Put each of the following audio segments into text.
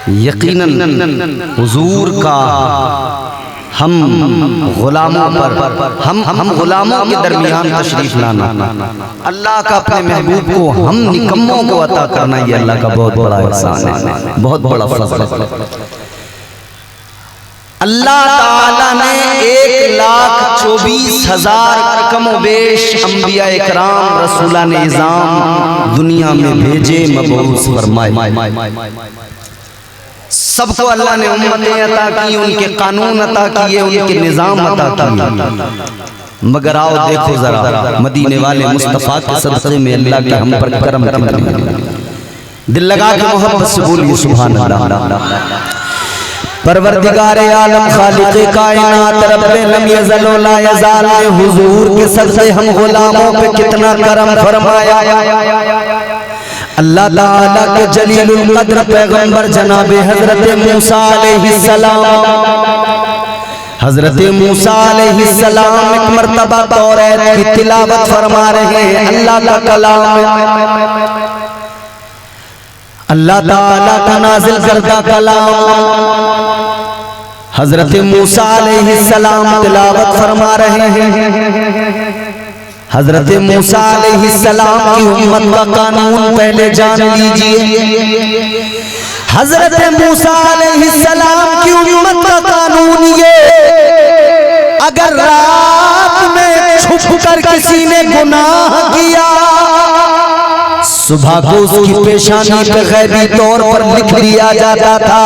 यकीनन हुजूर का हम गुलामों पर हम गुलामों के दरमियान तशरीफ लाना, अल्लाह का अपने महबूब को हम निकम्मों को अता करना, ये अल्लाह का बहुत बड़ा एहसान है, बहुत बड़ा फज़ल है। अल्लाह ताला ने 1,24,000 कमोबेश अंबिया इकराम रसूलान निज़ाम दुनिया में भेजे, मबऊस फरमाए। सबको अल्लाह ने उम्मतें अता की, उनके कानून अता किए, उनके निज़ाम अता किए। मगर आओ देखो जरा मदीने वाले मुस्तफ़ा के सदक़े में अल्लाह के हम पर करम कितने। दिल लगा के मोहब्बत से बोलिए सुभान अल्लाह। परवरदिगारे आलम खालिक़े कायनात रब्बे लम यज़ल व ला यज़ाल ने हुजूर के सदक़े हम गुलामों पे कितना करम फरमाया। अल्लाह ताला के जलीलुल कद्र पैगंबर जनाबे हजरत मूसा अलैहिस्सलाम, हजरत मूसा अलैहिस्सलाम एक मर्तबा तौरात की तिलावत फरमा रहे हैं। अल्लाह का कलाम, अल्लाह ताला का नाजिल करदा कलाम, हजरत मूसा अलैहिस्सलाम तिलावत फरमा रहे हैं। हजरत मूसा अलैहिस्सलाम की उम्मत का कानून पहले जान लीजिए। हजरत मूसा अलैहिस्सलाम की उम्मत का कानून ये, अगर रात में छुप कर किसी ने गुनाह किया, सुबह को उसकी पेशानी पे गैबी तौर पर लिख दिया जाता था,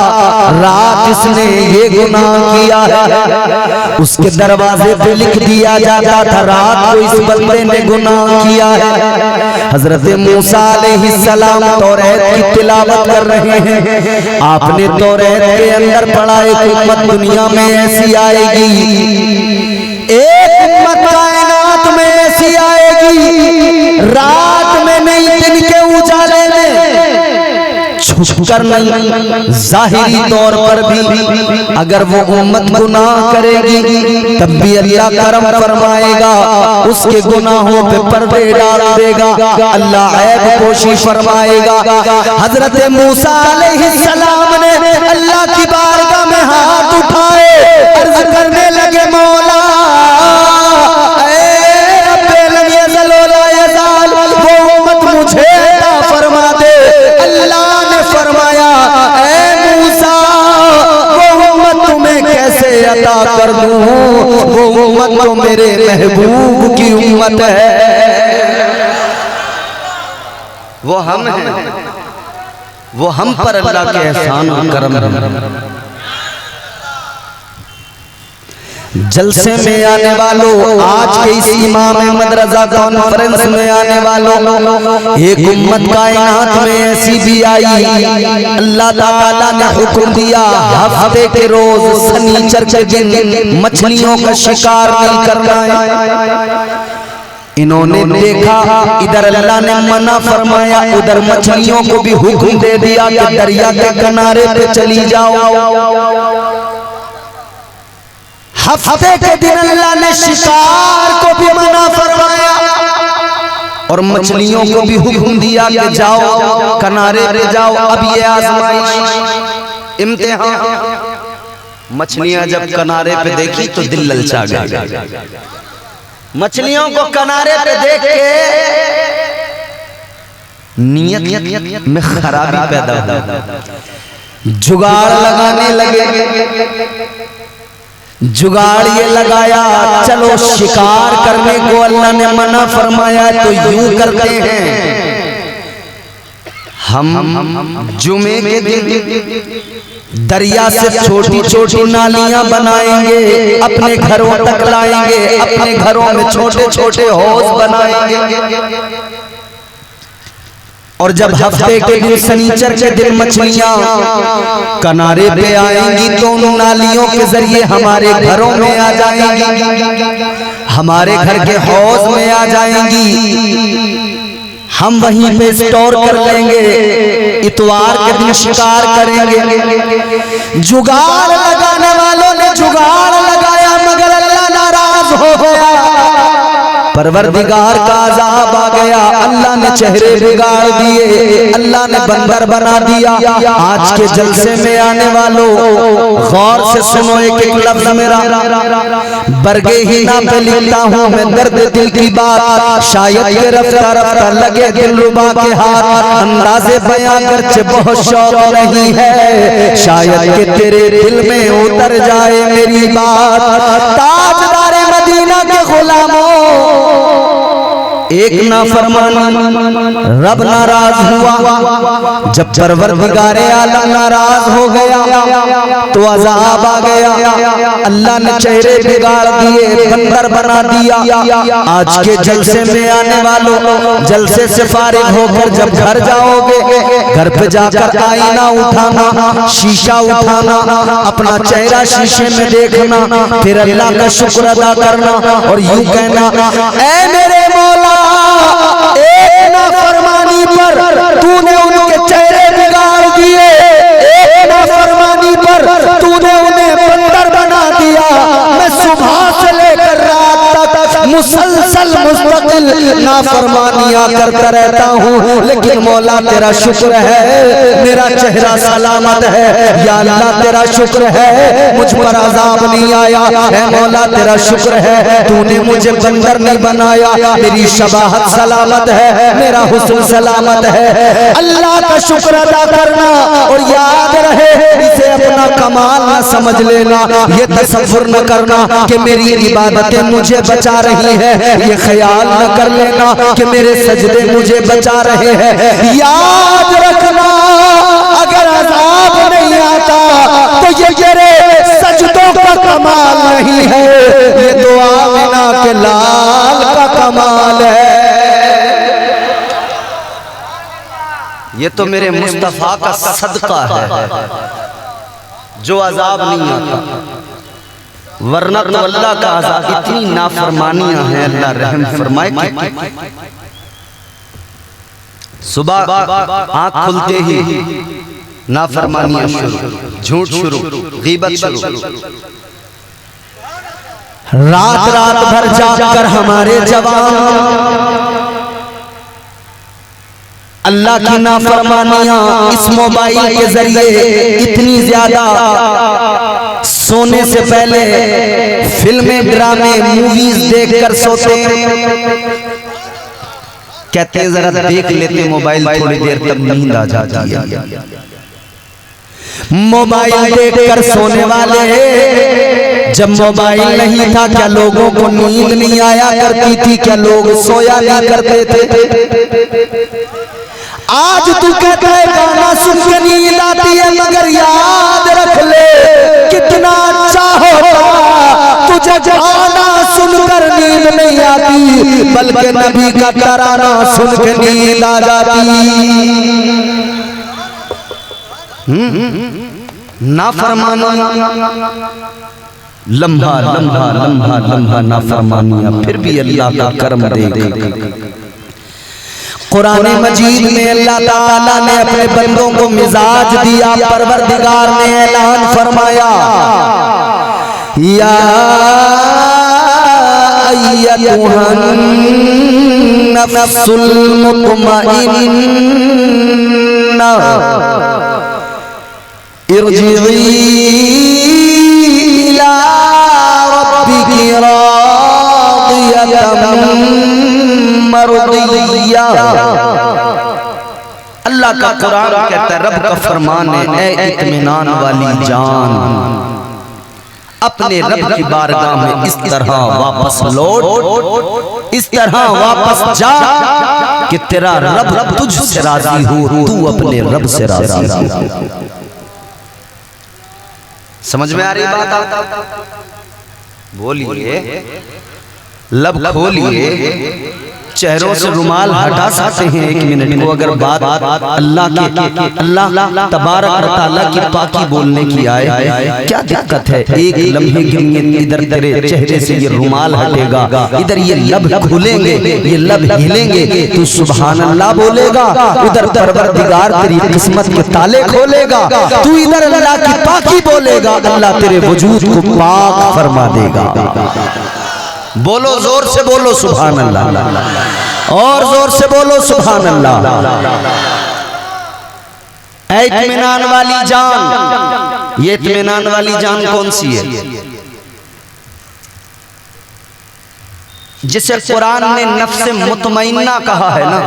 रात इसने ये गुनाह किया है। उसके दरवाजे पे लिख दिया जाता था, रात को इस बंदे ने गुनाह किया है। हजरत मूसा अलैहिस्सलाम तौरात की तिलावत कर रहे हैं। आपने तौरात के अंदर पढ़ा एक उम्मत दुनिया में ऐसी आएगी, एक उम्मत कायनात में ऐसी आएगी, रात में नहीं दिन के उजाले में छुप कर नहीं, जाहिरी तौर पर भी अगर वो उम्मत गुनाह करेगी तब भी अल्लाह करम फरमाएगा, उसके गुनाहों पे पर्दे डाल देगा, अल्लाह ऐब पोशी फरमाएगा। हजरत मूसा अलैहिस्सलाम ने अल्लाह की बारगाह में हाथ उठाए, अर्ज करने लगे, मौला मुझे अता फरमा दे। अल्लाह ने फरमाया, ऐ मूसा वो उम्मत तुम्हें कैसे अता कर दूं, वो उम्मत तो मेरे महबूब की उम्मत है, वो हम हैं, वो हम पर अल्लाह के एहसान और करम। जलसे में आने वालों, आज के इस इमाम अहमद रजा कॉन्फ्रेंस में आने वालों, एक उम्मत कायनात में ऐसी भी आई, अल्लाह ताला ने हुक्म दिया हफ्ते के रोज शनिचर के दिन मछलियों का शिकार नहीं करना है। इन्होंने देखा इधर अल्लाह ने मना फरमाया, उधर मछलियों को भी हुक्म दे दिया कि दरिया के किनारे पे चली जाओ। हफ्ते के दिन अल्लाह ने शिकार को भी मना फरमाया और मछलियों को भी हुक्म दिया कि जाओ किनारे पे जाओ। अब ये आजमाइश, इम्तिहान। मछलियां जब किनारे पे देखी तो दिल ललचा गया। मछलियों को किनारे पे देख के नियत में खराबी पैदा हुई, जुगाड़ लगाने लगे। जुगाड़ ये लगाया, चलो शिकार करने को अल्लाह ने मना फरमाया तो यूं करते हैं, हम जुमे के दिन दरिया से छोटी छोटी नालियां बनाएंगे, अपने घरों तक लाएंगे, अपने घरों में छोटे छोटे हौज बनाएंगे। और जब हफ्ते के दिन शनिचर के दिन मछलियां किनारे पे आएंगी तो उन नालियों के जरिए हमारे घरों में आ जाएंगी, हमारे घर के हौज में आ जाएंगी, हम वहीं पे स्टोर कर लेंगे, इतवार के दिन शिकार करेंगे। जुगाड़ लगाने वालों ने जुगाड़ लगाया मगर अल्लाह नाराज हो गया। परवरदिगार का अज़ाब आ गया, अल्लाह ने चेहरे बिगाड़ दिए, अल्लाह ने बंदर बना दिया। आज के जलसे में आने वालों गौर से सुनो एक एक लफ्ज मेरा, बरगे ही ना पे लिखता हूँ मैं दर्द दिल की बात, शायद के रफ्ता रफ्ता लगे दिलरुबा के हाथ, अंदाज़े बयां करके बहुत शौक नहीं है, शायद के तेरे दिल में उतर जाए मेरी बात। ताजदारे मदीना के गुलामों, एक नाफरमान रब नाराज हुआ, जब परवरदिगारे आलम नाराज हो गया तो अज़ाब आ गया, अल्लाह ने चेहरे बिगाड़ दिए, बंदर बना दिया। आज के जलसे में आने वालों, जलसे से फारिग होकर जब घर जाओगे, घर पे जाकर आईना उठाना, शीशा उठाना, अपना चेहरा शीशे में देखना, फिर अल्लाह का शुक्र अदा करना और यूं कहना, ऐ मेरे मौला, एक नाफरमानी पर तूने उनके चेहरे बिगाड़ दिए, एक नाफरमानी पर तूने उन्हें बंदर बना दिया। मैं सुबह से लेकर रात तक मुसलसल मुस्तकिल नाफरमानियां करता रहता हूँ, लेकिन मौला तेरा शुक्र है मेरा चेहरा सलामत है, या अल्लाह तेरा शुक्र है मुझ पर अज़ाब नहीं आया, है मौला तेरा शुक्र है तूने मुझे बंदर नहीं बनाया, मेरी शबाहत सलामत है, मेरा हुस्न सलामत है। अल्लाह का शुक्र अदा करना और याद रहे इसे अपना कमाल न समझ लेना, ये तसव्वुर न करना कि मेरी इबादतें मुझे बचा रही है, ये ख्याल न कर लेना कि मेरे सजदे मुझे बचा रहे हैं। याद रखना अगर अज़ाब नहीं आता तो ये तेरे सजदों का कमाल नहीं है, ये दुआ आमिना के लाल का कमाल है। ये तो मेरे मुस्तफा का सदका है जो अज़ाब नहीं आता, वरना तो अल्लाह का अज़ाब, इतनी नाफरमानियां हैं, अल्लाह रहम फरमाए। सुबह आंख खुलते ही नाफरमानियां शुरू, झूठ शुरू, गीबत शुरू, रात रात भर जाकर हमारे जवान अल्लाह की नाफरमानियां इस मोबाइल के जरिए इतनी ज्यादा, सोने से पहले फिल्में, ड्रामे, मूवीज देखकर सोते, कहते हैं जरा देख लेते मोबाइल थोड़ी देर तक नींद आ जाती है। मोबाइल देखकर सोने वाले, जब मोबाइल नहीं था क्या लोगों को नींद नहीं आया करती थी? क्या लोग सोया नहीं करते थे? आज तू कहता है गाना सुन के नींद आती है, मगर याद रख ले कितना अच्छा होता तुझे गाना सुनकर नींद नहीं आती, बल्कि नबी का तराना सुन के नींद आ जाती। नाफरमानियां, लम्हा लम्हा लम्हा लम्हा नाफरमानियां, फिर भी अल्लाह का करम देगा। कुरान मजीद में अल्लाह ताला ने अपने बंदों को मिजाज दिया, परवरदिगार ने ऐलान फरमाया, या अय्युहन नफ्सुल मुतमइन्ना इरजिई इला रब्बिकी रादियतम मर्दिया। अल्लाह का कुरान कहता है, रब का फरमान है, ऐ इत्मीनान वाली जान अपने रब की बारगाह में इस तरह वापस लौट, इस तरह वापस जा कि तेरा रब तुझसे राजी हो, तू अपने रब से राजी हो। समझ में आ रही बात? बोलिए, लब खोलिए, चेहरों से रुमाल हटा सकते हैं एक मिनट को, अगर बात अल्लाह तबारक व तआला की पाकी बोलने की आए, क्या दिक्कत है? एक लम्हे के लिए इधर तेरे चेहरे से ये रुमाल हटेगा, इधर ये लब खुलेंगे, ये लब हिलेंगे, तू सुभान अल्लाह बोलेगा, उधर परवरदिगार तेरी किस्मत के ताले खोलेगा, तू इधर अल्लाह की पाकी बोलेगा, अल्लाह तेरे वजूद को पाक फरमा देगा। बोलो, जोर से बोलो सुभान अल्लाह, और जोर से बोलो सुभान अल्लाह। इत्मीनान वाली जान, ये इत्मीनान वाली जान कौन सी है? जिसे कुरान ने नफ्स मुतमइन्ना कहा है ना।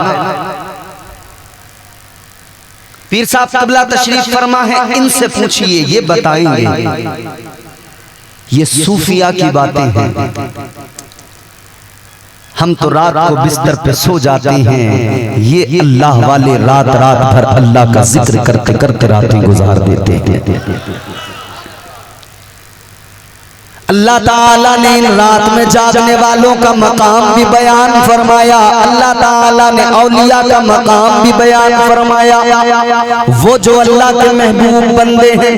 पीर साहब क़िबला तशरीफ फरमा है, इनसे पूछिए, ये बताएंगे। ये सूफिया की बातें हैं। हम तो रात को बिस्तर पे सो जाते हैं, ये अल्लाह वाले रात रात भर अल्लाह का जिक्र करते करते रातें गुजार देते हैं। अल्लाह ताला ने इन रात में जागने वालों का मकाम भी बयान फरमाया। अल्लाह ताला ने औलिया का मकाम भी बयान फरमाया। वो जो अल्लाह के महबूब बंदे हैं,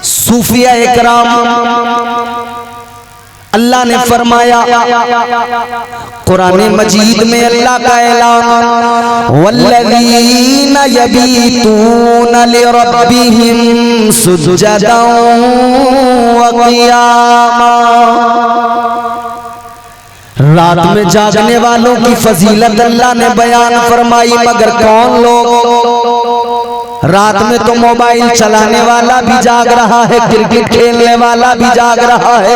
सूफिया इकराम, अल्लाह ने फरमाया कुरान मजीद में अल्लाह का ऐलान, वल्लज़ीना यबीतूना लिरब्बिहिम सुज्जदन व क़ियामा। रात में जागने वालों की फजीलत अल्लाह ने बयान फरमाई। मगर कौन लोग? रात में तो मोबाइल चलाने वाला भी जाग रहा है, क्रिकेट खेलने वाला भी जाग रहा है,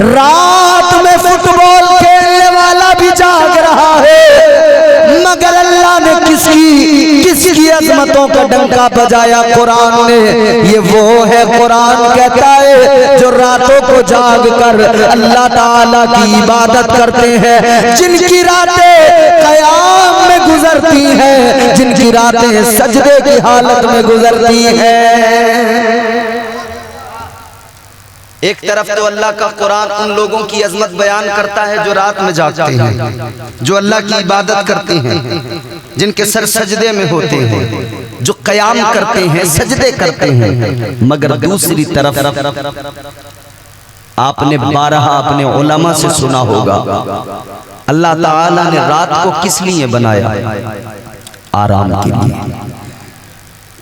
रात में फुटबॉल खेलने वाला भी जाग रहा है। मगर अल्लाह ने किसकी अजमतों का डंका बजाया? कुरान ने। ये वो है, कुरान कहता है, जो रातों को जाग कर अल्लाह ताला की इबादत करते हैं, जिनकी रातें क़याम में गुजरती हैं, जिनकी रातें सजदे की हालत में गुजरती हैं। एक तरफ तो अल्लाह का कुरान उन लोगों की अजमत बयान करता है जो रात में जागते हैं, जो अल्लाह की इबादत करते हैं, जिनके सर सजदे में होते हैं, जो क़याम करते हैं, सजदे करते हैं। मगर दूसरी तरफ आपने बारहा अपने उलमा से सुना होगा, अल्लाह ताला ने रात को किस लिए बनाया? आराम के लिए।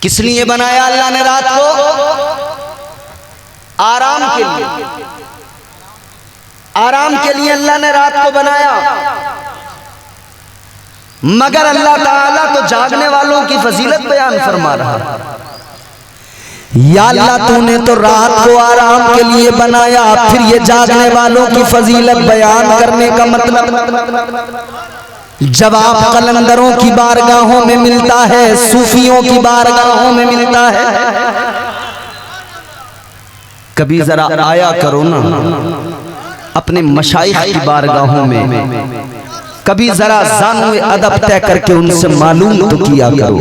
किस लिए बनाया अल्लाह ने रात को? आराम के लिए। आराम के लिए अल्लाह ने रात को बनाया। मगर अल्लाह ताला तो जागने वालों की फजीलत बयान फरमा रहा है। या अल्लाह तूने तो रात को आराम के लिए बनाया, फिर ये जागने वालों की फजीलत बयान करने का मतलब जवाब कलंदरों की बारगाहों में मिलता है, सूफियों की बारगाहों में मिलता है। कभी जरा आया करो ना अपने मशाइख की बारगाहों में, कभी जरा ज़ानुए अदब तय करके उनसे मालूम तो किया करो।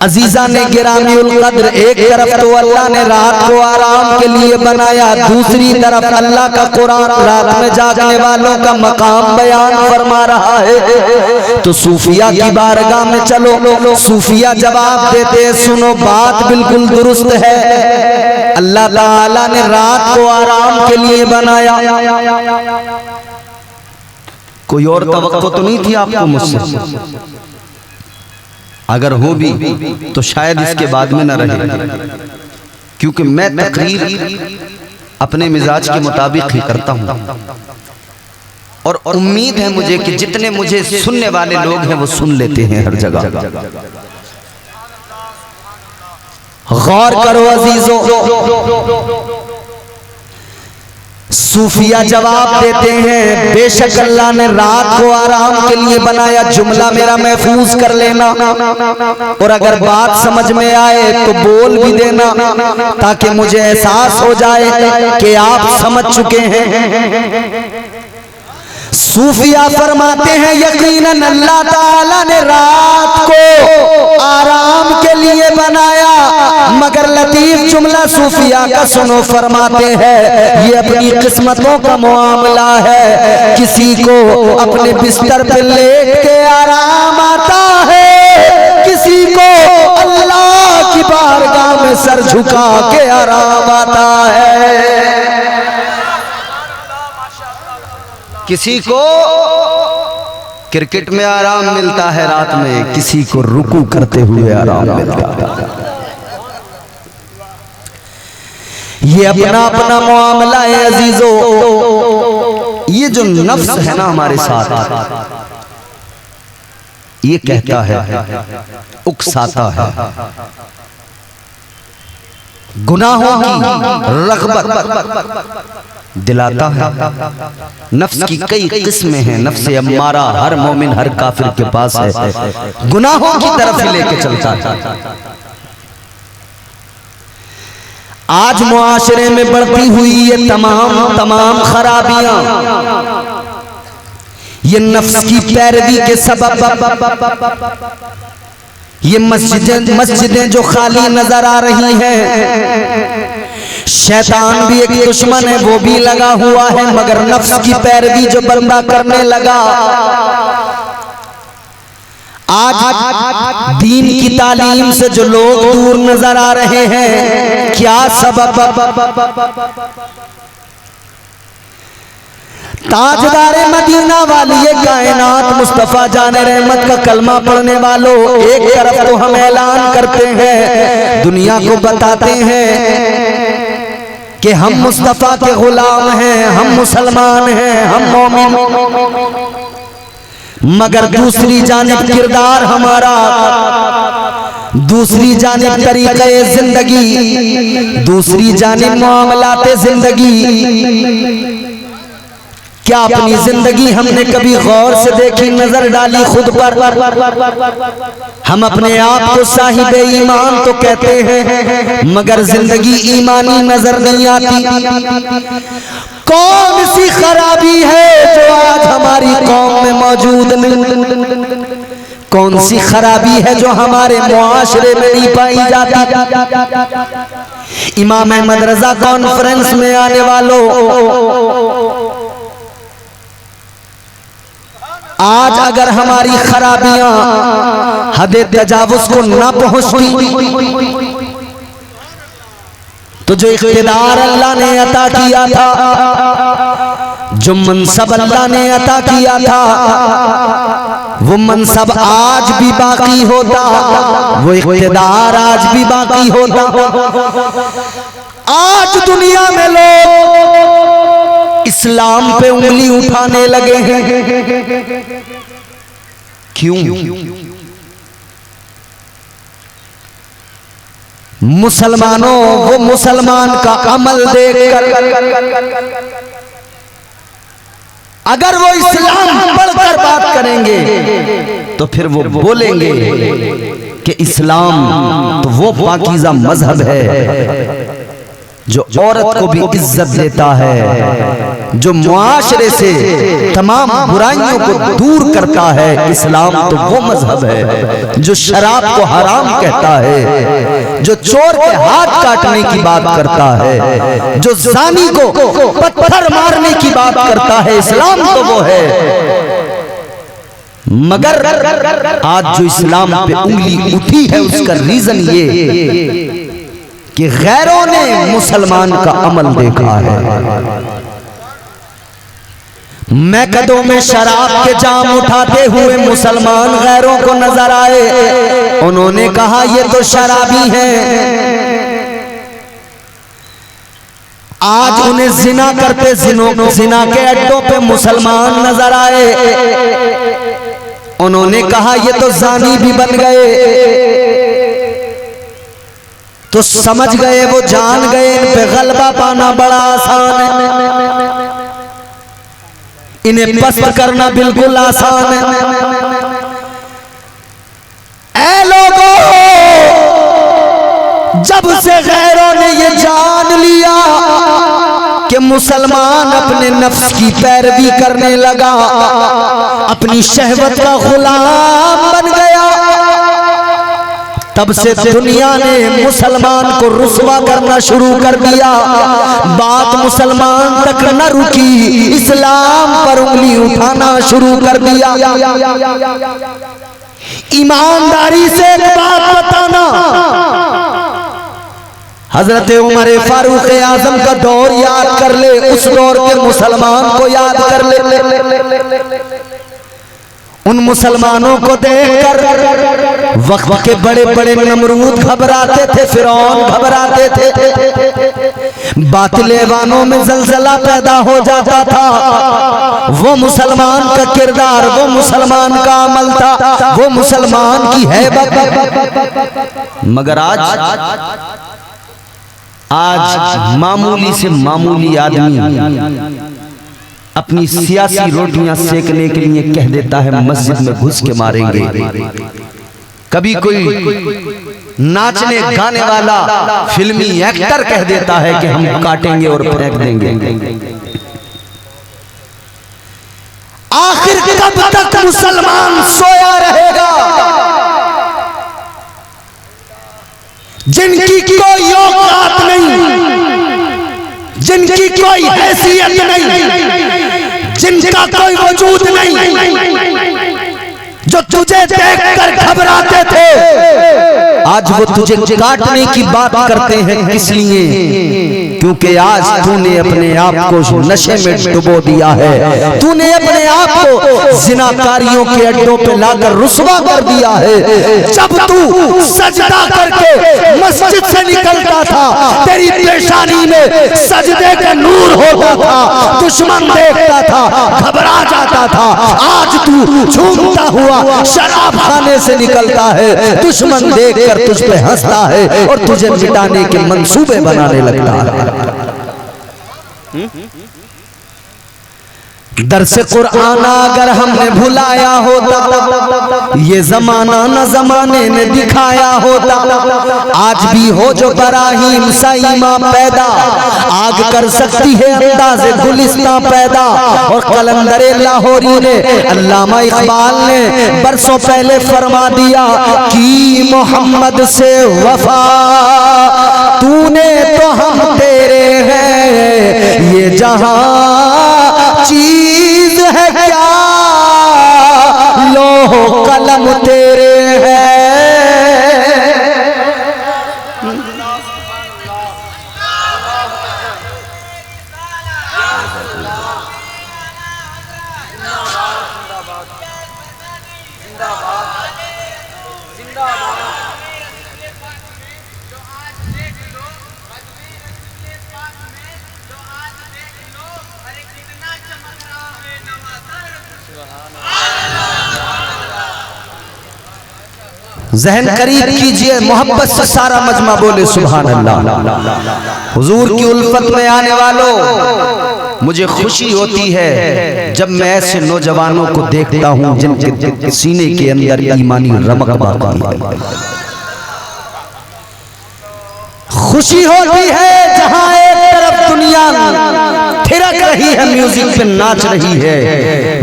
अजीजा ने गिरामीउल कद्र, एक तरफ तो अल्लाह ने रात को आराम के लिए बनाया, दूसरी तरफ अल्लाह का कुरान रात में जागने वालों का मकाम बयान फरमा रहा है। तो सूफिया की बारगाह में चलो, सूफिया जवाब देते, सुनो बात बिल्कुल दुरुस्त है, अल्लाह ताला ने रात को आराम के लिए बनाया। कोई और तवक्को तो नहीं थी आपको मुझसे? अगर हो भी तो शायद इसके बाद में न रहे, क्योंकि मैं तकरीर अपने मिजाज के मुताबिक ही करता हूं, और उम्मीद है मुझे कि जितने मुझे सुनने वाले लोग हैं वो सुन लेते हैं हर जगह। गौर करो अजीजों, सूफिया जवाब देते हैं, बेशक अल्लाह ने रात को आराम के लिए बनाया। जुमला मेरा महफूज कर लेना, और अगर बात समझ में आए तो बोल भी देना, ताकि मुझे एहसास हो जाए कि आप समझ चुके हैं। सूफिया फरमाते हैं, यकीनन अल्लाह ताला ने रात को आराम के लिए बनाया, मगर लतीफ जुमला सूफिया का सुनो, फरमाते हैं ये अपनी किस्मतों का मामला है। किसी को अपने बिस्तर पे लेट के आराम आता है, किसी को अल्लाह की बारगाह में सर झुका के आराम आता है। किसी को क्रिकेट में आराम मिलता है रात में, किसी को रुकू करते हुए आराम मिलता है। ये अपना अपना मामला है अजीजों। ये जो नफ्स है ना हमारे साथ, ये कहता है, उकसाता है, गुनाहों की रग़बत दिलाता है। नफ्स की कई किस्में हैं, नफ्स अम्मारा हर मोमिन हर काफिर के पास है, गुनाहों की तरफ लेके चलता है। आज मुआशरे में बढ़ती हुई ये तमाम खराबियां, ये नफ्स की पैरवी के सबब, ये मस्जिदें जो खाली नजर आ रही हैं, शैतान भी एक दुश्मन है, वो भी लगा हुआ है, मगर नफ्स की पैरवी जो बंदा करने लगा, आज दीन की तालीम से जो लोग दूर नजर आ रहे हैं, क्या सबब? ताजदारे मदीना वाली ये कायनात मुस्तफा जाने रहमत का कलमा पढ़ने वालों, एक तरफ तो हम ऐलान करते हैं, दुनिया को बताते हैं कि हम मुस्तफा के गुलाम हैं, हम मुसलमान हैं, हम मोमिन, मगर दूसरी जानिब किरदार हमारा, दूसरी जानिब तरीक़े जिंदगी, दूसरी जानिब मामलाते जिंदगी, क्या अपनी जिंदगी हमने कभी गौर से देखी, नजर डाली खुद पर? हम अपने आप को साहिब ईमान तो कहते हैं, मगर जिंदगी ईमानी नजर नहीं आती। कौन सी खराबी है जो आज हमारी कौम में मौजूद नहीं? कौन सी खराबी है जो हमारे मुआशरे में नहीं पाई जाती? इमाम अहमद रजा कॉन्फ्रेंस में आने वालों, आज अगर हमारी खराबियां हदे तजावुज को ना पहुंचती तो जो इख्तिदार अल्लाह ने अता किया था, जो मनसब अल्लाह ने अता किया था, वो मनसब आज भी बाकी होता, वो इख्तिदार आज भी बाकी होता। आज दुनिया में लोग इस्लाम पे उंगली उठाने लगे हैं, क्यों? मुसलमानों, वो मुसलमान का अमल देखकर अगर वो इस्लाम पढ़कर बात करेंगे तो फिर वो बोलेंगे कि इस्लाम तो वो पाकीज़ा मजहब है जो औरत को भी इज्जत देता है, जो मुआशरे से तमाम बुराइयों को दूर करता है। इस्लाम तो वो मजहब है जो शराब को हराम कहता है, जो चोर के हाथ काटने की बात करता है, जो जानी को पत्थर मारने की बात करता है। इस्लाम तो वो है, मगर आज जो इस्लाम पे उंगली उठी है उसका रीजन ये कि गैरों ने मुसलमान का अमल देखा है। मैकदों में शराब के जाम उठाते हुए मुसलमान गैरों को नजर आए, उन्होंने कहा ये तो शराबी हैं। आज उन्हें जिना करते जिना के अड्डों पे मुसलमान नजर आए, उन्होंने कहा ये तो जानी भी बन गए। तो समझ गए, वो जान गए इन पे गलबा पाना बड़ा आसान है, इन्हें पस्त करना बिल्कुल आसान है। ऐ लोगों, जब से गैरों ने ये जान लिया कि मुसलमान अपने नफ्स की पैरवी करने लगा, अपनी शहवत का गुलाम बन गया, तब से दुनिया ने मुसलमान को रुस्वा करना शुरू कर दिया। बात मुसलमान तक न रुकी, इस्लाम पर उंगली उठाना शुरू कर दिया। ईमानदारी से एक बात बताना, हजरत उमर फारूक आजम का दौर याद कर ले, उस दौर के मुसलमान को याद कर ले। उन मुसलमानों को देखकर वक्त के बड़े बड़े नमरूद घबराते थे, फिरौन घबराते थे, बातिलेवानों में जलजला पैदा हो जाता था। वो मुसलमान का किरदार, वो मुसलमान का अमल था, वो मुसलमान की हैबत। मगर आज मामूली से मामूली आदमी अपनी सियासी रोटियां सेकने के लिए कह देता है मस्जिद में घुस के मारेंगे। कभी कोई नाचने गाने वाला फिल्मी एक्टर कह देता है कि हम काटेंगे और फेंक देंगे। आखिर कब तक मुसलमान सोया रहेगा? जिनकी कोई औकात नहीं, जिनकी कोई हैसियत नहीं, जिनका कोई वजूद नहीं, जो तुझे देखकर घबराते थे, आज वो तुझे काटने की बात करते हैं। किस लिए? क्योंकि आज तूने अपने आप को नशे में डुबो दिया है, तूने अपने आप को जिनाकारियों के अड्डों पे लाकर रुसवा कर दिया है। जब तू सजदा करके मस्जिद से निकलता था, तेरी पेशानी में सजदे का नूर होता था, दुश्मन देखता था, घबरा जाता था। आज तू झूमता हुआ शराब खाने से निकलता है, दुश्मन देखकर तुझ पे हंसता है और तुझे मिटाने के मंसूबे बनाने लगता है। दरसे कुरान अगर हमने भुलाया होता, ये जमाना न जमाने ने दिखाया होता। आज भी हो जो बराहीम साइमा पैदा, आग कर सकती है अंदाज़े गुलिस्तां पैदा। और कलंदरे लाहौरी ने, अल्लामा इकबाल ने बरसों पहले फरमा दिया कि मोहम्मद से वफा तूने तो हम तेरे हैं, ये जहां चीज है क्या लोहो कलम तेरे हैं। ज़हन करीब कीजिए, मोहब्बत से सारा मजमा बोले सुभान अल्लाह। हुजूर की उल्फत में आने वालों, मुझे खुशी होती है जब मैं ऐसे नौजवानों को देखता हूं जिनके सीने के अंदर ईमानी रमक बाकी है। खुशी होती है जहां एक तरफ दुनिया थिरक रही है, म्यूजिक पे नाच रही है,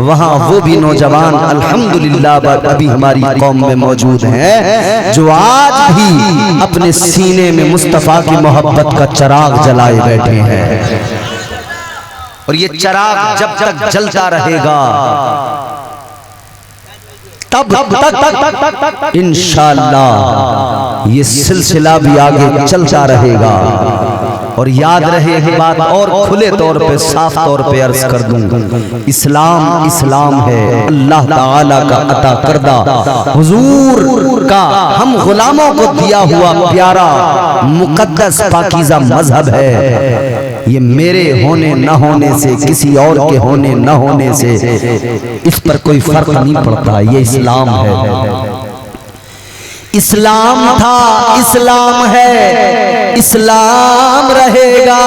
वहां वो भी नौजवान अल्हम्दुलिल्लाह अभी हमारी कौम में मौजूद हैं जो आज भी अपने सीने में मुस्तफा की मोहब्बत का चिराग जलाए बैठे हैं। और ये चिराग जब तक जलता रहेगा तब तक इंशाअल्लाह ये सिलसिला भी आगे चलता रहेगा। और याद रहे एक बात और खुले तौर पे साफ तौर पे अर्ज कर दूं, इस्लाम इस्लाम है, अल्लाह ताला का अता करदा हुजूर का हम गुलामों को दिया हुआ प्यारा मुकद्दस पाकीज़ा मजहब है। ये मेरे होने न होने से, किसी और के होने न होने से इस पर कोई फर्क नहीं पड़ता। ये इस्लाम है, इस्लाम था, इस्लाम है, इस्लाम रहेगा।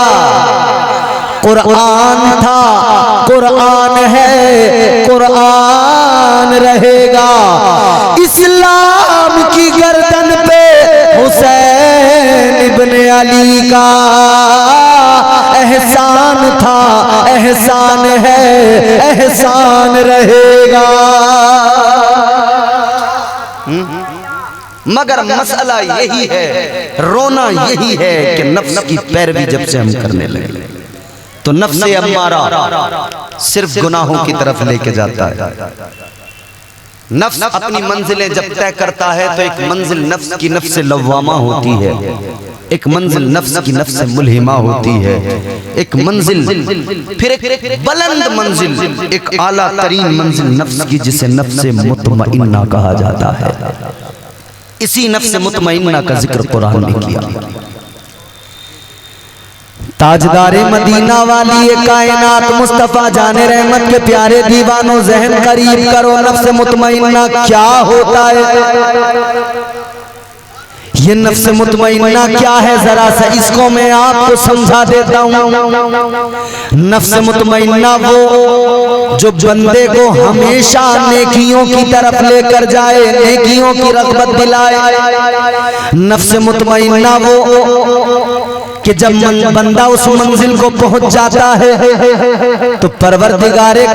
कुरान था, कुरान है, कुरान रहेगा। इस्लाम की गर्दन पे हुसैन इब्ने अली का एहसान था, एहसान है, एहसान रहेगा। मगर मसला यही है, रोना यही है कि नफ्स की पैरवी जब से हम करने लगे तो नफ्स अम्मारा सिर्फ गुनाहों की तरफ लेके जाता है। नफ्स अपनी मंजिलें जब तय करता है तो एक मंजिल नफ्स की नफ्स लव्वामा होती है, एक मंजिल नफ्स की नफ्स मुल्हिमा होती है। एक मंजिल, फिर एक बुलंद मंजिल, एक आला तरीन मंजिल नफ्स की, जिसे नफ्से मुतमइन्ना कहा जाता है। इसी नफ्से मुतमइन्ना का जिक्र कुरान ने किया। ताजदारे मदीना वाली ये कायनात मुस्तफा जाने रहमत के प्यारे दीवानों, ज़हन करीब करो, नफ्से मुतमइन्ना क्या होता है? ये नफ्स मुतमइन्ना क्या है, जरा सा इसको मैं आपको समझा देता हूँ। नफ्स मुतमइन्ना वो जो बंदे को हमेशा नेकियों की तरफ लेकर जाए, नेकियों की रग़बत दिलाए। नफ्स मुतमइन्ना वो कि जब बंदा उस मंजिल को पहुंच जाता है तो परवरदिगारे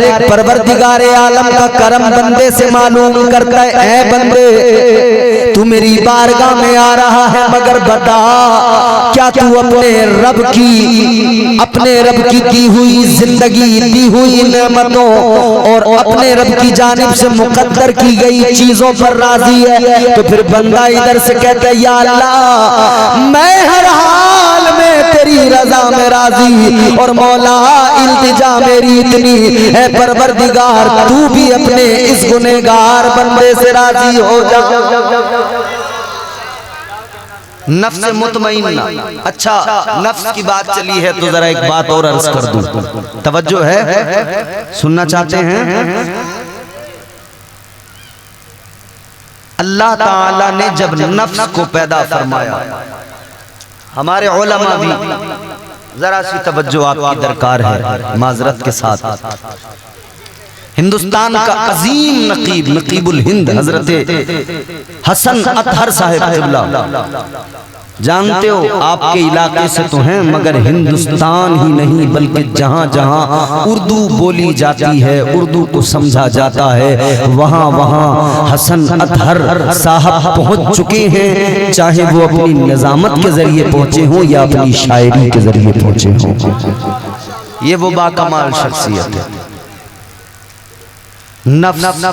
आलम का करम बंदे से मालूम करता है, ऐ बंदे तू मेरी बारगाह में आ रहा है, मगर बता क्या तू अपने रब की दी हुई जिंदगी, दी हुई नेमतों और अपने रब की जानिब से मुकद्दर की गई चीजों पर राजी है? तो फिर बंदा इधर से कहता है, या अल्लाह मैं हर हाल में तेरी रजा में राजी, और मौला इल्तिजा मेरी इतनी है परवरदिगार तू भी अपने इस गुनहगार बंदे से राजी हो जा। नफ्स मुतमइन्ना। अच्छा, नफ्स की बात चली है तो जरा एक बात और अर्ज कर दूं, तवज्जो है, सुनना चाहते हैं? अल्लाह ताला ने जब नफ्स को पैदा फरमाया, हमारे उलमा भी जरा सी तवज्जो आपकी दरकार है माजरत के साथ। हिंदुस्तान का अजीम नकीबुल हिंद हजरत हसन अतहर साहिब क़िबला, जानते हो आपके इलाके से तो हैं, मगर हिंदुस्तान ही नहीं बल्कि जहाँ जहाँ उर्दू बोली जाती है, उर्दू को समझा जाता है, वहाँ वहाँ हसन अतहर साहब पहुँच चुके हैं, चाहे वो अपनी निज़ामत के जरिए पहुँचे हों या अपनी शायरी के जरिए पहुँचे हों। ये वो बाकमाल शख्सियत है। नफ्स,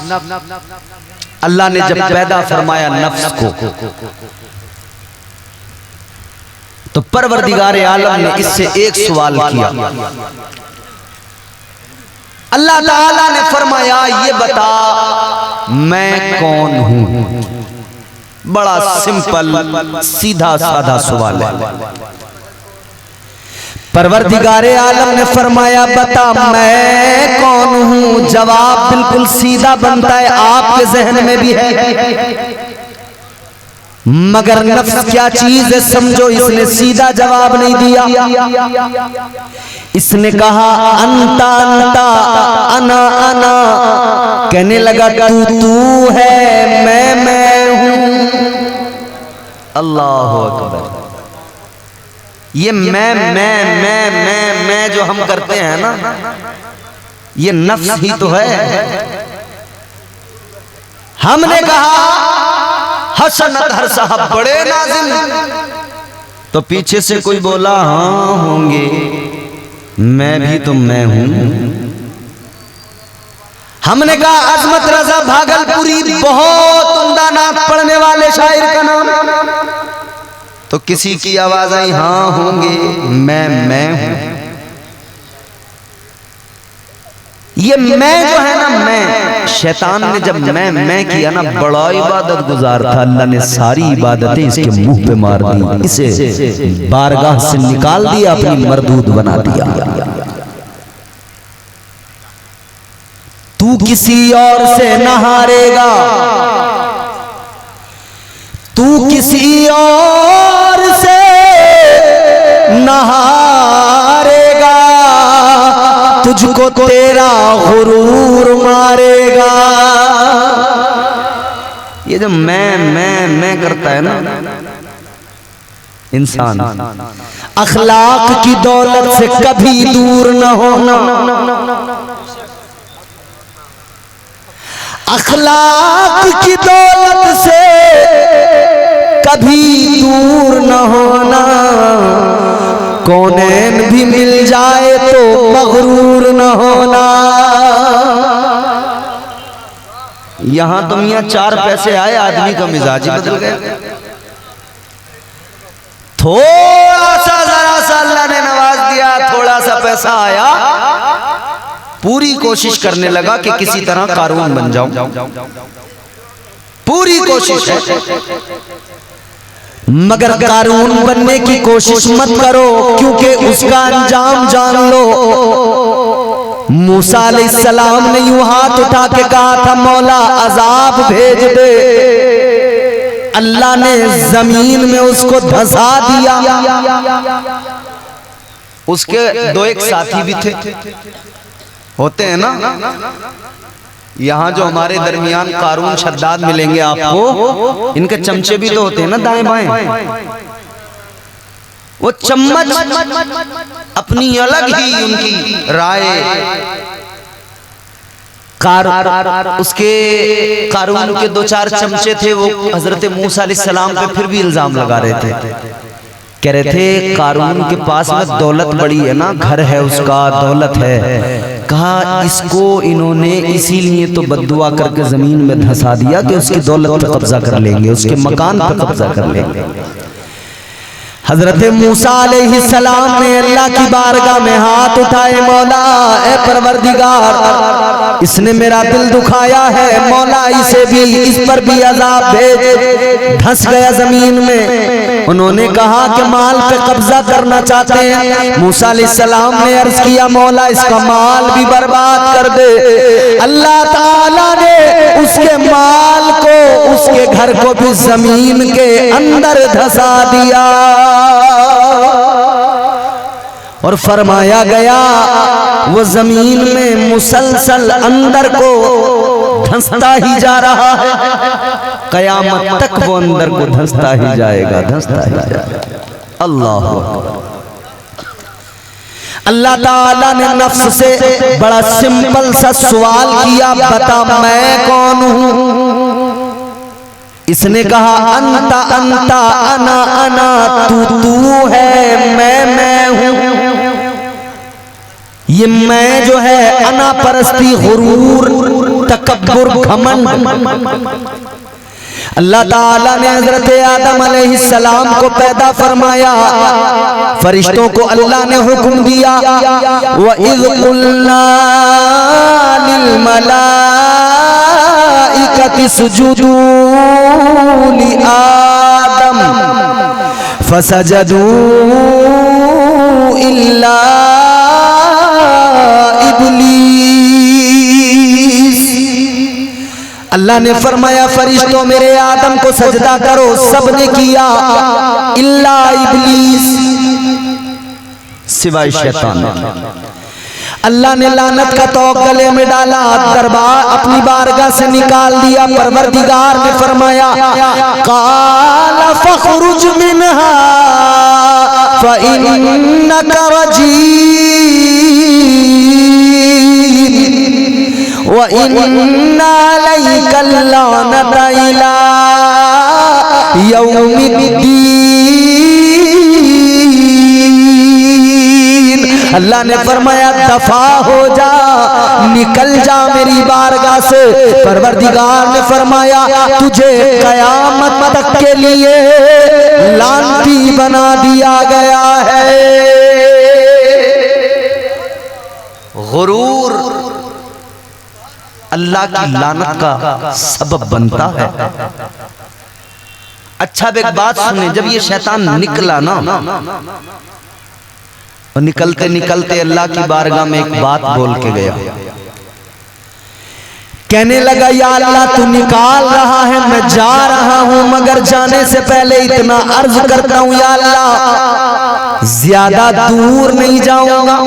अल्लाह ने जब पैदा फरमाया नफ्स को, तो परवरदिगारे आलम ने इससे एक सवाल किया। अल्लाह ताला ने फरमाया, ये बता मैं कौन हूं? बड़ा सिंपल सीधा साधा सवाल है। परवरदिगारे आलम ने फरमाया, बता मैं कौन हूं? जवाब बिल्कुल सीधा बनता है, आपके जहन में भी है, मगर नफ्स क्या चीज है समझो, इसने सीधा जवाब नहीं दिया। इसने कहा अंता अंता, अना अना, कहने लगा तू तू है, मैं हूं। अल्लाह अकबर। ये मैं जो हम करते हैं ना, ये नफ्स ही तो है। हमने कहा हसन अतहर साहब बड़े नाज़िम, तो पीछे से कोई बोला हाँ होंगे, मैं भी तो मैं हूं। हमने कहा अजमत रजा भागलपुरी, बहुत उम्दा नात पढ़ने वाले शायर का नाम, तो किसी की आवाज आई हाँ होंगे, मैं हूं। ये मैं जो है ना, मैं शैतान ने जब मैं किया ना, बड़ा इबादत गुजार था, अल्लाह ने सारी इबादतें इसके मुंह पे मार दी, इसे बारगाह से निकाल दिया, अपनी मरदूद बना दिया। तू किसी और से न हारेगा, तू किसी और से न हारेगा, तुझको तेरा गुरूर मारेगा। ये जो मैं करता है ना इंसान, अखलाक की दौलत से कभी दूर न होना, अखलाक की दौलत से कभी दूर न होना, कौनैन भी मिल जाए तो मगरूर न होना। यहां तो मियां चार पैसे आए, आदमी का मिजाज ही बदल गया। थोड़ा सा जरा सा अल्लाह ने नवाज दिया, थोड़ा सा आया, पूरी कोशिश करने लगा कि किसी तरह कारून बन जाऊं, पूरी कोशिश है। मगर कारून बनने की कोशिश मत करो, क्योंकि उसका अंजाम जान लो। मूसा अलैहिस्सलाम ने यूं हाथ उठा के कहा था, मौला अजाब भेज दे। अल्लाह ने जमीन में उसको धंसा दिया। उसके दो एक साथी भी थे, होते हैं ना यहाँ जो हमारे दरमियान कारून शद्दाद मिलेंगे आपको, इनके चमचे भी तो होते हैं ना दाएं बाएं। वो चम्मच अपनी अलग ही उनकी राय, उसके कारून के दो चार चमचे थे, वो हजरत मूसा अलैहिस्सलाम पे फिर भी इल्जाम लगा रहे थे। कह रहे थे कारून के पास में दौलत बड़ी है ना, घर है उसका, दौलत है। कहा इसको इन्होंने इसीलिए तो बद्दुआ करके जमीन में धंसा दिया कि उसकी दौलत पे कब्जा कर लेंगे, उसके मकान पे कब्जा कर लेंगे। हजरत मूसा अलैहिस्सलाम ने अल्लाह की बारगाह में हाथ उठाए, मौला ए परवरदिगार, इसने मेरा दिल दुखाया है, मौला इसे भी, इस पर भी अजाब भेज। धंस गया जमीन में। उन्होंने कहा कि माल पे कब्जा करना चाहते हैं। मूसा अलैहिस्सलाम ने अर्ज किया, मौला इसका माल भी बर्बाद कर दे। अल्लाह ताला ने उसके माल को, उसके घर को भी जमीन के अंदर धंसा दिया और फरमाया गया वो जमीन में मुसलसल अंदर को धंसता ही जा रहा है, कयामत तक वो अंदर को धंसता ही जाएगा, धंसता ही जाएगा। अल्लाह अल्लाह ताला ने नफ्स से बड़ा सिंपल सा सवाल किया, बता मैं कौन हूं? इसने कहा अंता अंता अना अना, तू है, मैं हूं। ये मैं जो है अना परस्ती, गुरूर, तकब्बुर, घमंड। अल्लाह ताला ने हजरत आदम अलैहिस्सलाम को पैदा फरमाया, फरिश्तों को अल्लाह ने हुक्म दिया, व इज़ कुल्ना लिल मलाइकति सुजुदू लि आदम फसजदू इल्ला इब्लीस। अल्लाह ने फरमाया फरिश्तों मेरे आदम को सजदा करो, सबने किया इल्ला इब्लीस, सिवाय शैतान। अल्लाह ने लानत का तौक गले में डाला, दरबार अपनी बारगाह से निकाल दिया। परवरदिगार ने फरमाया काला फखरुज मिनहा फइन्नका रजीम व इन्ना अलैका लानता इला यौमिद्दीन। अल्लाह ने फरमाया दफा हो जा, निकल जा मेरी बारगाह से। परवरदिगार ने फरमाया तुझे कयामत तक के लिए लानती बना दिया गया है। गुरूर अल्लाह की लानत का सबब बनता है। अच्छा अब एक बात सुने, जब ये शैतान निकला ना, और निकलते निकलते अल्लाह की बारगाह में एक बात बोल के गया, कहने लगा या अल्लाह तू निकाल रहा है, मैं जा रहा हूं, मगर जाने से पहले इतना अर्ज करता हूं या अल्लाह ज्यादा दूर नहीं जाऊंगा।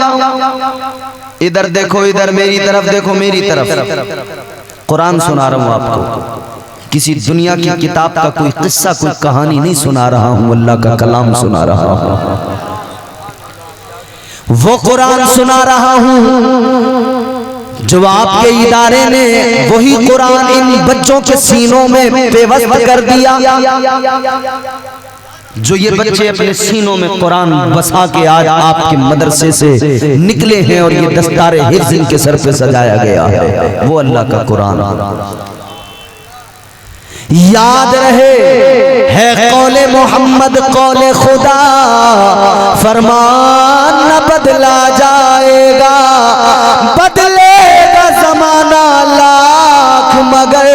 इधर देखो, इधर मेरी तरफ देखो, मेरी तरफ। कुरान सुना रहा हूं आपको, किसी दुनिया की किताब का कोई किस्सा, कोई कहानी नहीं सुना रहा हूं, अल्लाह का कलाम सुना रहा हूं। वो कुरान सुना रहा हूं जो आपके इदारे ने वही कुरान इन बच्चों के सीनों में पेवस्त कर दिया। जो ये बच्चे अपने सीनों में कुरान बसा के आज आपके मदरसे से निकले हैं और ये दस्तारे हिफ्ज़ इनके सर पे सजाया गया है, वो अल्लाह का कुरान। याद रहे है कौले मोहम्मद कौले खुदा, फरमान न बदला जाएगा, बदलेगा जमाना लाख मगर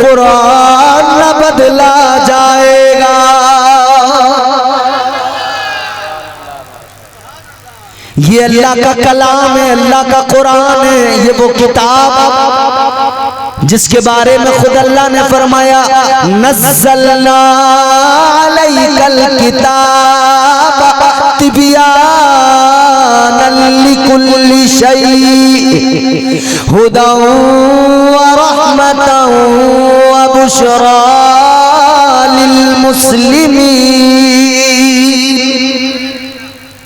कुरान न बदला जाएगा। ये अल्लाह का कलाम है, अल्लाह का कुरान है। ये वो किताब जिसके बारे में खुद अल्लाह ने फरमाया नज़्ज़लना अलैकल किताब तिबयानन लिकुल्लि शै हुदन व रहमतन व बुशरा लिल मुस्लिमीन।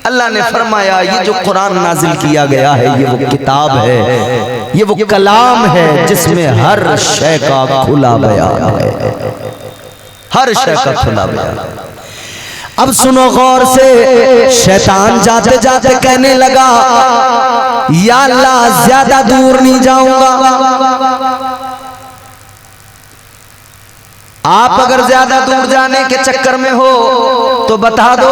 अल्लाह ने फरमाया ये जो कुरान नाजिल किया गया है ये वो किताब है, ये वो कलाम है जिसमें हर शय का खुला बयान है, हर शय का खुला बयान। अब सुनो गौर से, शैतान जाते जाते कहने लगा या अल्लाह ज्यादा दूर नहीं जाऊंगा, आप अगर ज्यादा दूर जाने के चक्कर में हो तो बता दो।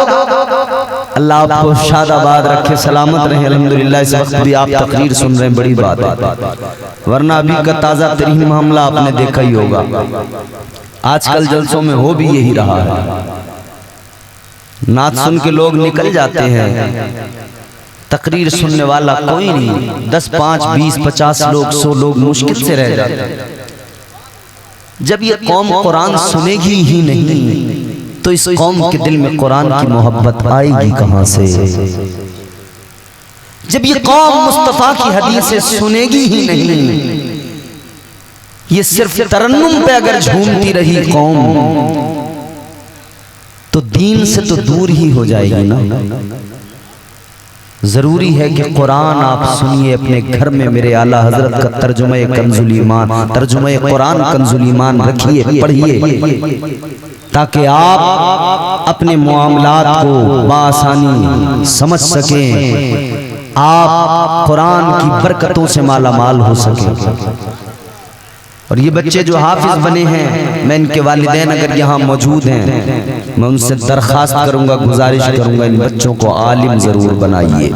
अल्लाह आपको शादाबाद रखे, सलामत रहे। अल्हम्दुलिल्लाह इस वक्त भी आप तकरीर सुन रहे हैं, बड़ी बात है, वरना अभी का ताजा तरीन मामला आपने देखा ही होगा। आजकल जलसों में हो भी यही रहा है, नात सुन के लोग निकल जाते हैं, तकरीर सुनने वाला कोई नहीं, 10, 5, 20, 50 लोग, 100 लोग मुश्किल से रह जाते हैं। जब ये कौम कुरान सुनेगी ही नहीं तो इस कौम के दिल में कुरान की मोहब्बत आएगी कहां से? जब ये कौम मुस्तफा की हदीसें सुनेगी ही नहीं, ये सिर्फ तरन्नुम पे अगर झूमती रही कौम तो दीन से तो दूर ही हो जाएगी ना। जरूरी है कि कुरान आप सुनिए अपने घर में। मेरे आला हजरत का तर्जुमा कंजुल ईमान, तर्जुमा कुरान कंजुल ईमान रखिए, पढ़िए, ताकि आप अपने मामलात को बासानी समझ सकें, आप कुरान की बरकतों से माला माल हो सकें। और ये बच्चे जो हाफिज बने हैं, मैं इनके वालिदैन अगर यहाँ मौजूद हैं, मैं उनसे दरख्वास्त करूंगा, गुजारिश करूंगा, इन बच्चों को आलिम जरूर बनाइए।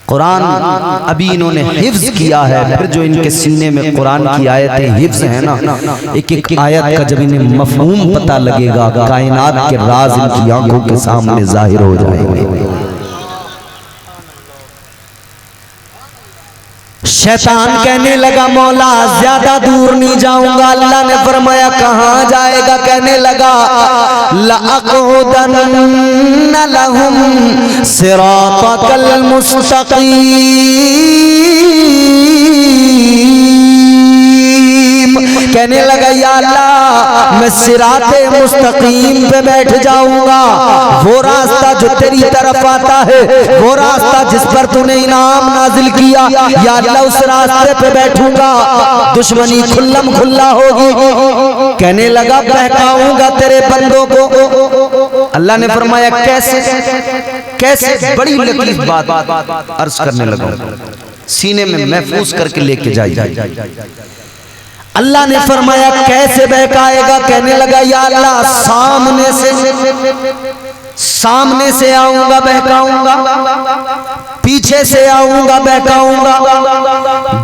कुरान अभी इन्होंने हिफ्ज किया है, फिर जो इनके सीने में कुरान की आयतें हिफ्ज है ना, एक एक आयत का जब इन्हें मफहूम पता लगेगा, कायनात के राज इनकी आंखों के सामने जाहिर हो जाएंगे। शैतान कहने लगा मौला ज्यादा दूर नहीं जाऊंगा। अल्लाह ने फरमाया कहां जाएगा? कहने लगा लअक़उदन्न लहुम सिरातकल मुस्तक़ीम। कहने लगा या अल्लाह मैं सिराते मुस्तकीम पे बैठ जाऊंगा, वो रास्ता जो तेरी तरफ आता है, वो रास्ता जिस पर तूने इनाम नाजिल किया, या अल्लाह उस रास्ते पे बैठूंगा, दुश्मनी खुल्लम खुल्ला होगी। कहने लगा बहकाऊंगा तेरे बंदों को। अल्लाह ने फरमाया कैसे कैसे? बड़ी लतीफ बात अर्ज करने लगा, सीने में महफूज करके लेके जाइए। अल्लाह ने फरमाया कैसे बहकाएगा? कहने लगा या अल्लाह सामने से आऊंगा बहकाऊंगा, पीछे से आऊंगा बहकाऊंगा,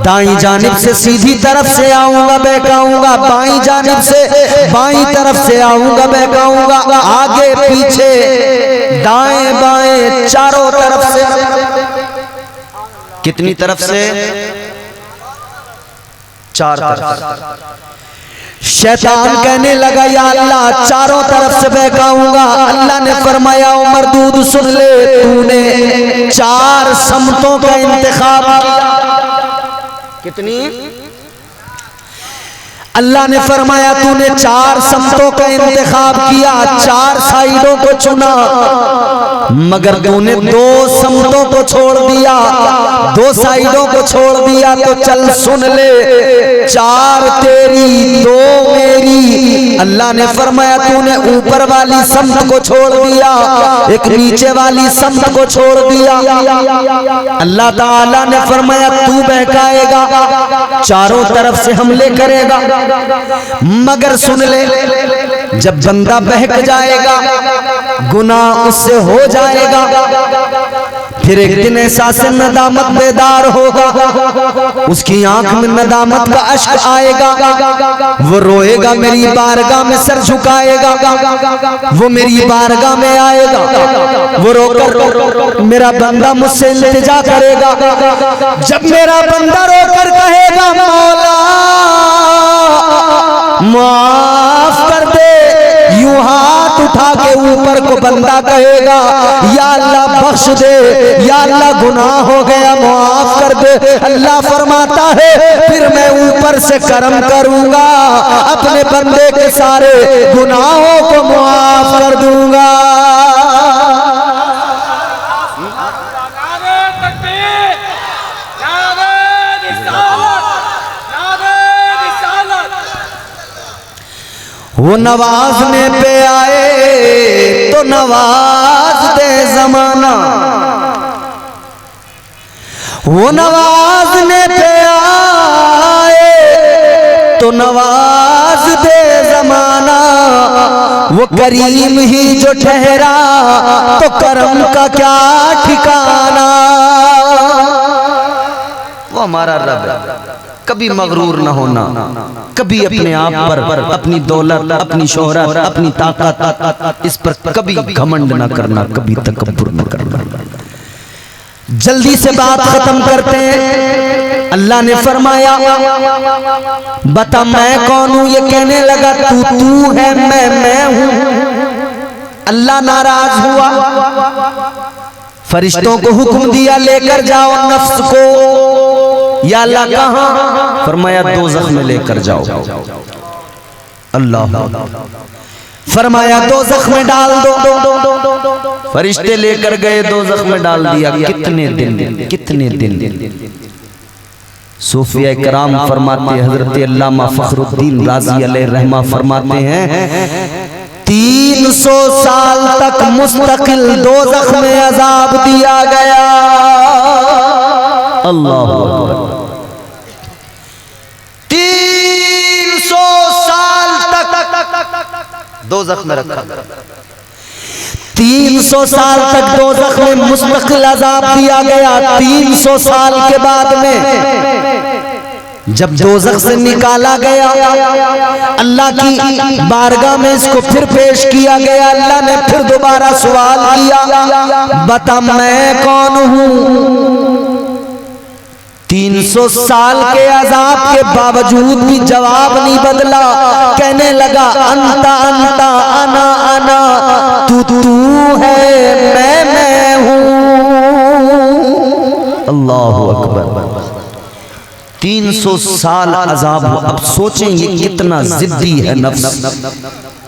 दाईं जानिब से सीधी तरफ से आऊंगा बहकाऊंगा, बाईं जानिब से बाईं तरफ से आऊंगा बहकाऊंगा, आगे पीछे दाएं बाएं चारों तरफ से। कितनी तरफ से? 4 तरफ। शैतान कहने लगा या अल्लाह चारों तरफ से बहकाऊंगा। अल्लाह ने फरमाया उमर दूध सुन ले, तूने 4 समतों का इंतखाब किया। कितनी? अल्लाह ने फरमाया तूने 4 समतों का इंतखाब किया, 4 साइडों को चुना, मगर तूने 2 समतों को छोड़ दिया, 2 साइडों को छोड़ दिया। तो चल सुन ले, 4 तेरी 2 मेरी। अल्लाह ने फरमाया तूने ऊपर वाली समत को छोड़ दिया, एक नीचे वाली समत को छोड़ दिया। अल्लाह ताला ने फरमाया तू बहकाएगा, चारों तरफ से हमले करेगा, मगर सुन ले जब बंदा बहक जाएगा, गुनाह उससे हो जाएगा, फिर एक दिन ऐसा से नदामत बेदार होगा, उसकी आंख में नदामत का अश्क आएगा, वो रोएगा, मेरी बारगाह में सर झुकाएगा, वो मेरी बारगाह में आएगा, वो रोकर मेरा बंदा मुझसे इल्तिजा करेगा। जब मेरा बंदा रोकर कहेगा मौला माफ कर दे, यूं हाथ उठा के ऊपर को बंदा कहेगा या अल्लाह बख्श दे, या अल्लाह गुनाह हो गया माफ कर दे। अल्लाह फरमाता है फिर मैं ऊपर से करम करूंगा, अपने बंदे के सारे गुनाहों को माफ कर दूंगा। वो नवाजने पे आए तो नवाज दे जमाना, वो नवाजने पे आए तो नवाज दे जमाना, वो करीम ही जो ठहरा तो करम का क्या ठिकाना। वो हमारा रब है, कभी मगरूर न होना, कभी अपने आप पर, अपनी दौलत, अपनी शोहरत, अपनी ताकत, इस पर कभी घमंड न करना, कभी तकब्बुर न करना। जल्दी से बात खत्म करते हैं। अल्लाह ने फरमाया बता मैं कौन हूं, ये कहने लगा तू है, मैं हूं। अल्लाह नाराज हुआ, फरिश्तों को हुक्म दिया लेकर जाओ नफ्स को। या अल्लाह कहां? फरमाया दोज़ख में लेकर जाओ। अल्लाह फरमाया दोज़ख में डाल दो। फरिश्ते लेकर गए, दोज़ख में डाल दिया। कितने दिन सूफिया कराम फरमाते, हजरत अल्लामा फखरुद्दीन राजी अलैहि रहमा फरमाते हैं 300 साल तक मुस्तकिल दोज़ख में अजाब दिया गया। अल्लाह 300 साल तक दोज़ख में रखा, 300 साल तक दोज़ख में मुस्तकिल अजाब दिया गया। 300 साल के बाद में जब दोज़ख से निकाला गया, अल्लाह की बारगाह में इसको फिर पेश किया गया। अल्लाह ने फिर दोबारा सवाल किया बता मैं कौन हूं। 300 साल के अजाब के बावजूद भी जवाब नहीं बदला। कहने लगा अंता अंता अना अना, तू है मैं हूं। अल्लाहु अकबर। 300 साल अजाब। अब सोचें ये कितना जिद्दी है नफ्स,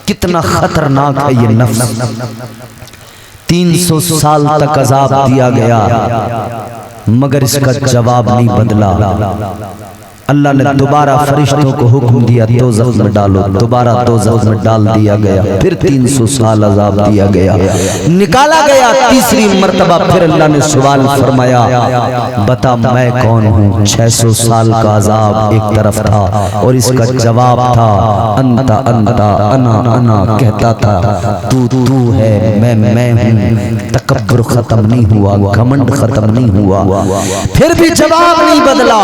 कितना खतरनाक है ये नफ्स। 300 साल तक अजाब दिया गया मगर इसका जवाब नहीं बदला। अल्लाह ने दोबारा फरिश्तों को हुक्म दिया दोज़ख में डालो। दोबारा दोज़ख में डाल दिया गया। फिर 300 साल अजाब दिया गया, निकाला गया। तीसरी मर्तबा फिर अल्लाह ने सवाल फरमाया बता मैं कौन हूँ। 600 साल का अजाब एक तरफ था और इसका जवाब था अंता अंता अना अना। कहता था तू है मैं हूँ। तकब्बुर खत्म नहीं हुआ, घमंड खत्म नहीं हुआ, फिर भी जवाब नहीं बदला।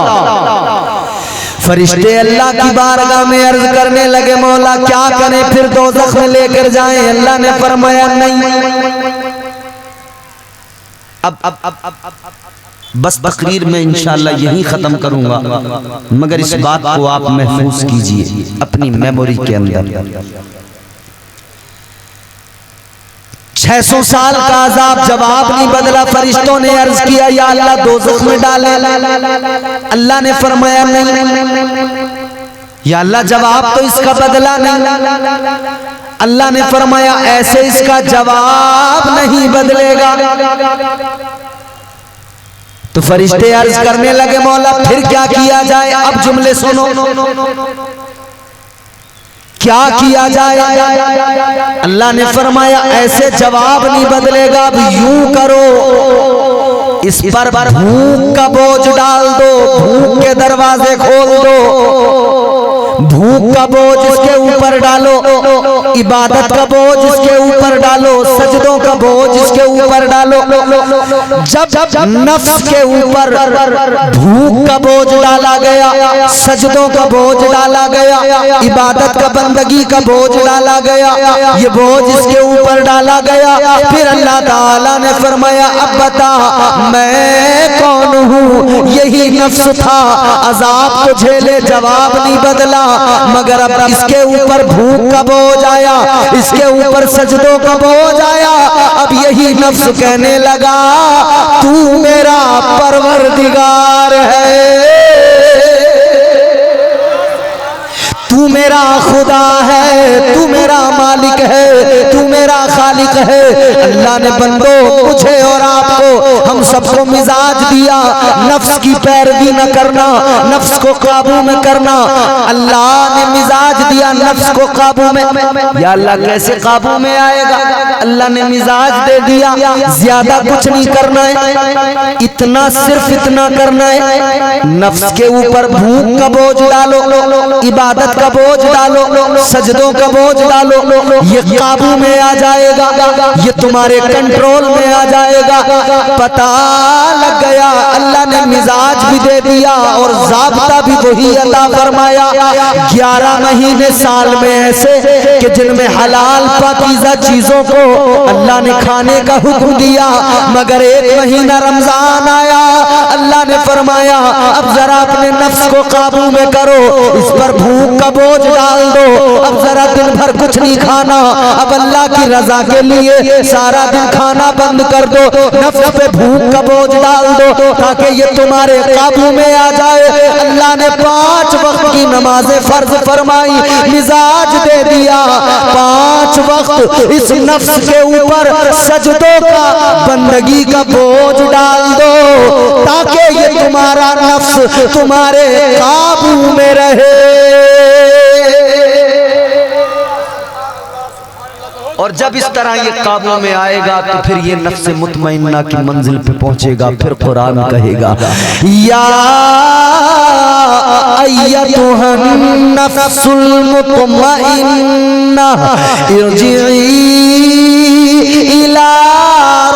फरिश्ते अल्लाह की बारगाह में अर्ज करने लगे मौला क्या करें, फिर दोज़ख में लेकर जाएं। अल्लाह ने फरमाया नहीं। अब बस तकरीर में इंशाअल्लाह यही खत्म करूंगा, मगर इस बात को आप महफूज कीजिए अपनी मेमोरी के अंदर। 600 साल का अजाब, जवाब नहीं बदला। फरिश्तों ने अर्ज किया या अल्लाह दोज़ख में डाले। अल्लाह ने फरमाया नहीं। या अल्लाह जवाब तो इसका बदला नहीं। अल्लाह ने फरमाया ऐसे इसका जवाब नहीं बदलेगा। तो फरिश्ते अर्ज करने लगे मौला फिर क्या किया जाए। अब जुमले सुनो, क्या किया जाए। अल्लाह ने फरमाया ऐसे जवाब नहीं बदलेगा। अब यूं करो, इस पर भूख का बोझ डाल दो, भूख के दरवाजे खोल दो, भूख का बोझ इसके ऊपर डालो, इबादत का बोझ इसके ऊपर डालो, सजदों का बोझ इसके ऊपर डालो। जब नफ्स के ऊपर भूख का बोझ डाला गया, सजदों का बोझ डाला गया, इबादत का बंदगी का बोझ डाला गया, ये बोझ इसके ऊपर डाला गया, फिर अल्लाह ताला ने फरमाया अब बता मैं कौन हूँ। यही नफ्स था, अजाब तो झेले, जवाब नहीं बदला, मगर अब इसके ऊपर भूख का बोझ आया, इसके ऊपर सजदों का बोझ आया। अब यही नफ्स कहने लगा तू मेरा परवरदिगार है, तू मेरा खुदा है, तू मेरा मालिक है, तू मेरा खालिक है। अल्लाह ने बंदो मुझे और आपको हम सबको मिजाज दिया नफ्स की पैरवी न करना, नफ्स को काबू में करना। अल्लाह ने मिजाज दिया नफ्स को काबू में। या अल्लाह कैसे काबू में आएगा? अल्लाह ने मिजाज दे दिया, ज्यादा कुछ नहीं करना है, इतना सिर्फ इतना करना है, नफ्स के ऊपर भूख का बोझ डालो, इबादत का बोझ डालो, सजदों का बोझ डालो, ये काबू में आ जाएगा, ये तुम्हारे कंट्रोल में आ जाएगा। पता लग गया, अल्लाह ने मिजाज भी दे दिया और ज़ाब्ता भी वही अता फरमाया। 11 महीने साल में ऐसे कि जिनमें हलाल पाकीज़ा चीजों को अल्लाह ने खाने का हुक्म दिया, मगर 1 महीना रमजान आया, अल्लाह ने फरमाया अब जरा अपने नफ्स को काबू में करो, इस पर भूख का बोझ डाल दो, अब जरा दिन भर कुछ नहीं खाना, अब अल्लाह की रजा के लिए सारा दिन खाना बंद कर दो, नफ्स पे भूख का बोझ डाल दो ताकि ये तुम्हारे काबू में आ जाए। अल्लाह ने 5 वक्त की नमाजें फर्ज फरमाई, मिजाज दे दिया 5 वक्त इस नफ्स के ऊपर सजदों का बंदगी का बोझ डाल दो ताकि ये तुम्हारा नफ्स तुम्हारे काबू में रहे। और जब इस तरह ये काबू में आएगा तो फिर ये नफ्स मुतमइन्ना की मंजिल पे पहुंचेगा। फिर कुरान कहेगा या अय्युहन नफ्सुल मुतमइन्ना इरजिई इला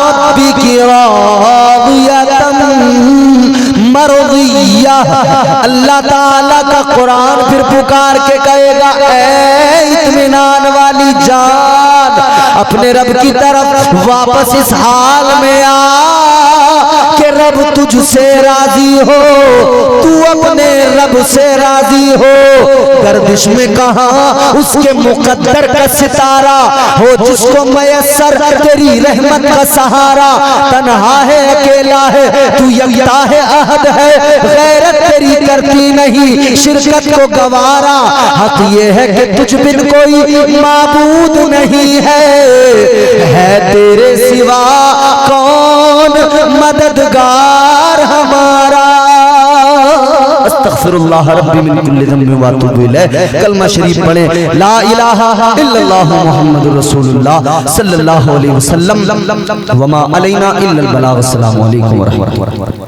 रब्बिकी रादियतन मरदिया। अल्लाह ताला का कुरान फिर पुकार के कहेगा ऐ इत्मीनान वाली जान, अपने रब की तरफ वापस इस हाल में आ कि रब तुझसे राजी हो, तू अपने रब से राजी हो। गर्दिश में कहा उसके मुकद्दर का सितारा हो जिसको मयस्सर तेरी रहमत का सहारा। तन्हा है, अकेला है, तू यकता है, अहद है, गैरत तेरी करती नहीं, शिरकत को गवारा। हक ये है कि तुझ बिन कोई माबूद नहीं है तेरे सिवा कौन मददगार हमारा। अस्तगफिरुल्लाह रब्बी मिन कुल्लि ज़ंबिन व अतूबु इलैह। कलमा शरीफ पढ़े ला इलाहा इल्लल्लाह मुहम्मदुर रसूलुल्लाह सल्लल्लाहु अलैहि वसल्लम व मा अलैना इल्लल बलाग। अस्सलामु अलैकुम व रहमतुल्लाह।